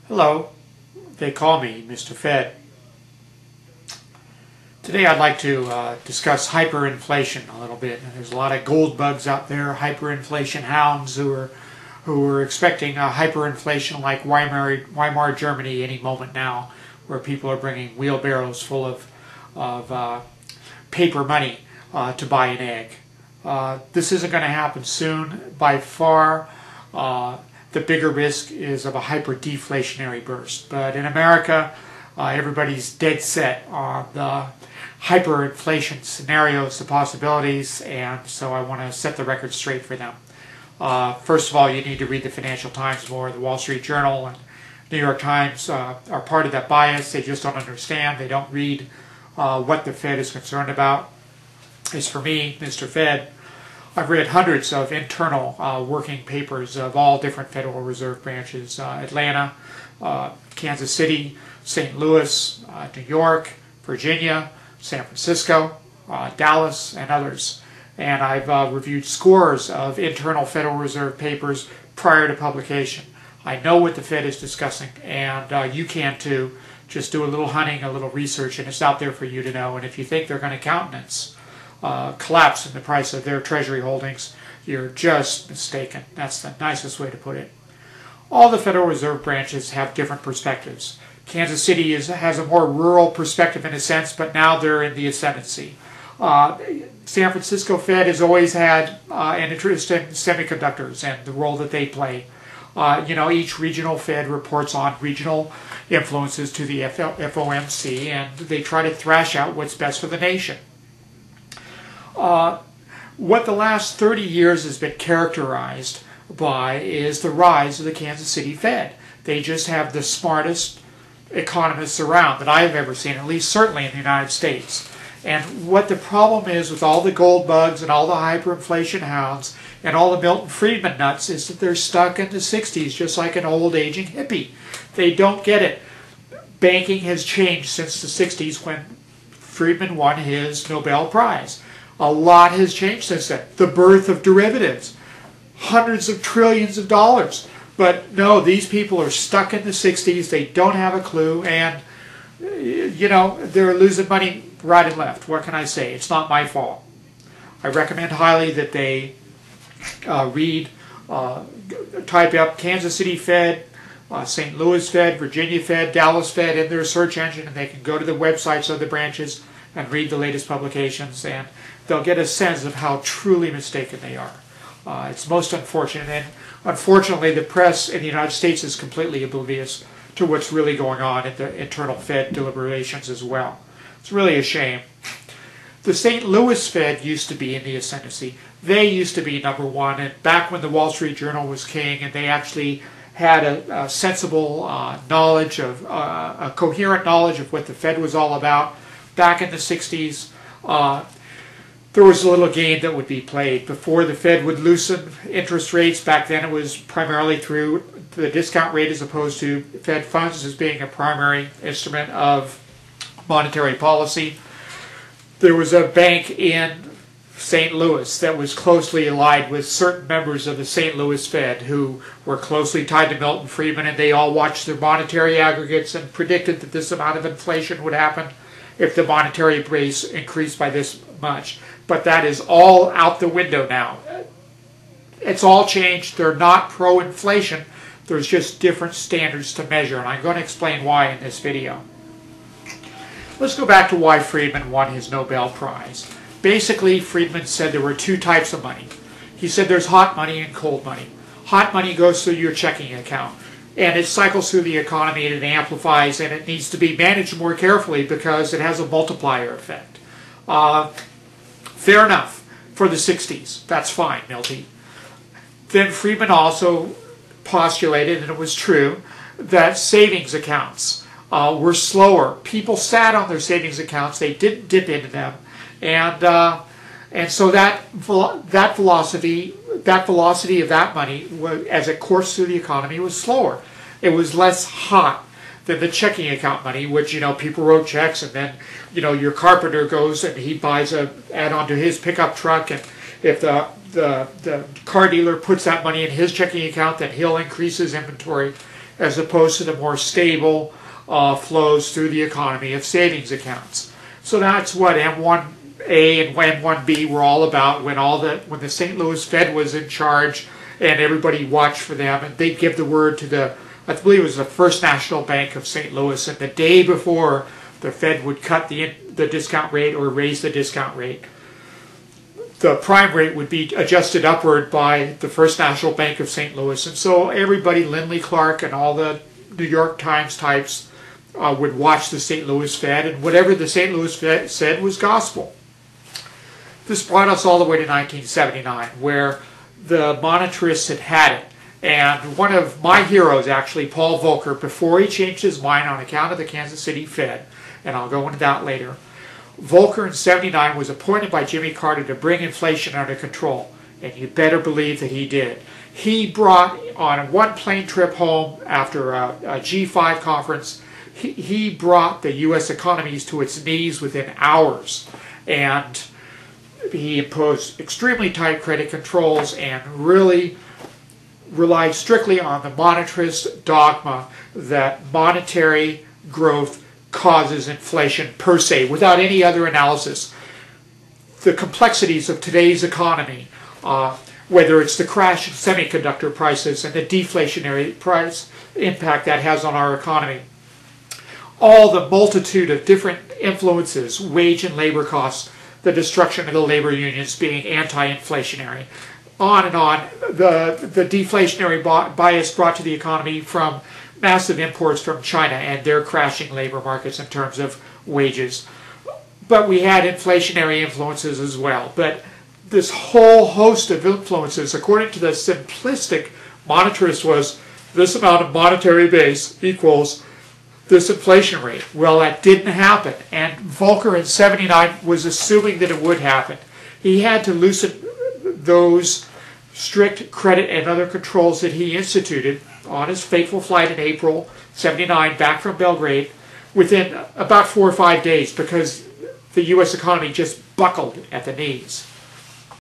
Hello, they call me Mr. Fed. Today I'd like to discuss hyperinflation a little bit. There's a lot of gold bugs out there, hyperinflation hounds who are expecting a hyperinflation like Weimar Germany any moment now, where people are bringing wheelbarrows full of paper money to buy an egg. This isn't going to happen soon. By far, the bigger risk is of a hyper-deflationary burst. But in America, everybody's dead set on the hyperinflation scenarios, the possibilities, and so I want to set the record straight for them. First of all, you need to read the Financial Times more. The Wall Street Journal and New York Times are part of that bias. They just don't understand. They don't read what the Fed is concerned about. As for me, Mr. Fed, I've read hundreds of internal working papers of all different Federal Reserve branches, Atlanta, Kansas City, St. Louis, New York, Virginia, San Francisco, Dallas, and others. And I've reviewed scores of internal Federal Reserve papers prior to publication. I know what the Fed is discussing, and you can too. Just do a little hunting, a little research, and it's out there for you to know. And if you think they're going to countenance collapse in the price of their Treasury holdings, you're just mistaken. That's the nicest way to put it. All the Federal Reserve branches have different perspectives. Kansas City has a more rural perspective in a sense, but now they're in the ascendancy. San Francisco Fed has always had an interest in semiconductors and the role that they play. Each regional Fed reports on regional influences to the FOMC, and they try to thrash out what's best for the nation. What the last 30 years has been characterized by is the rise of the Kansas City Fed. They just have the smartest economists around that I've ever seen, at least certainly in the United States. And what the problem is with all the gold bugs and all the hyperinflation hounds and all the Milton Friedman nuts is that they're stuck in the 60s, just like an old aging hippie. They don't get it. Banking has changed since the 60s when Friedman won his Nobel Prize. A lot has changed since then. The birth of derivatives, hundreds of trillions of dollars. But no, these people are stuck in the 60s. They don't have a clue, and they're losing money right and left. What can I say? It's not my fault. I recommend highly that they type up Kansas City Fed, St. Louis Fed, Virginia Fed, Dallas Fed in their search engine, and they can go to the websites of the branches and read the latest publications, and they'll get a sense of how truly mistaken they are. It's most unfortunate, and unfortunately the press in the United States is completely oblivious to what's really going on at the internal Fed deliberations as well. It's really a shame. The St. Louis Fed used to be in the ascendancy. They used to be number one, and back when the Wall Street Journal was king and they actually had a sensible knowledge of, a coherent knowledge of what the Fed was all about, back in the 60s, there was a little game that would be played. Before the Fed would loosen interest rates, back then it was primarily through the discount rate as opposed to Fed funds as being a primary instrument of monetary policy. There was a bank in St. Louis that was closely allied with certain members of the St. Louis Fed who were closely tied to Milton Friedman, and they all watched their monetary aggregates and predicted that this amount of inflation would happen if the monetary base increased by this much. But that is all out the window now. It's all changed. They're not pro-inflation. There's just different standards to measure, and I'm going to explain why in this video. Let's go back to why Friedman won his Nobel Prize. Basically, Friedman said there were two types of money. He said there's hot money and cold money. Hot money goes through your checking account, and it cycles through the economy, and it amplifies, and it needs to be managed more carefully because it has a multiplier effect. Fair enough for the 60s. That's fine, Milty. Then Friedman also postulated, and it was true, that savings accounts were slower. People sat on their savings accounts. They didn't dip into them. And so that velocity of that money, as it coursed through the economy, was slower. It was less hot than the checking account money, which, people wrote checks, and then, your carpenter goes and he buys a add-on to his pickup truck, and if the car dealer puts that money in his checking account, then he'll increase his inventory. as opposed to the more stable flows through the economy of savings accounts. So that's what M1A and M1B were all about when the St. Louis Fed was in charge and everybody watched for them, and they'd give the word to I believe it was the First National Bank of St. Louis, and the day before the Fed would cut the discount rate or raise the discount rate, the prime rate would be adjusted upward by the First National Bank of St. Louis. And so everybody, Lindley Clark and all the New York Times types, would watch the St. Louis Fed, and whatever the St. Louis Fed said was gospel. This brought us all the way to 1979, where the monetarists had it. And one of my heroes, actually, Paul Volcker, before he changed his mind on account of the Kansas City Fed, and I'll go into that later, Volcker in 79 was appointed by Jimmy Carter to bring inflation under control, and you better believe that he did. He brought, on one plane trip home after a G5 conference, he brought the U.S. economies to its knees within hours, and he imposed extremely tight credit controls and really relied strictly on the monetarist dogma that monetary growth causes inflation per se, without any other analysis. The complexities of today's economy, whether it's the crash in semiconductor prices and the deflationary price impact that has on our economy, all the multitude of different influences, wage and labor costs, the destruction of the labor unions being anti-inflationary, on and on, the deflationary bias brought to the economy from massive imports from China and their crashing labor markets in terms of wages. But we had inflationary influences as well. But this whole host of influences, according to the simplistic monetarist, was this amount of monetary base equals this inflation rate. Well, that didn't happen. And Volcker in 79 was assuming that it would happen. He had to loosen those strict credit and other controls that he instituted on his fateful flight in April 79 back from Belgrade within about 4 or 5 days, because the U.S. economy just buckled at the knees.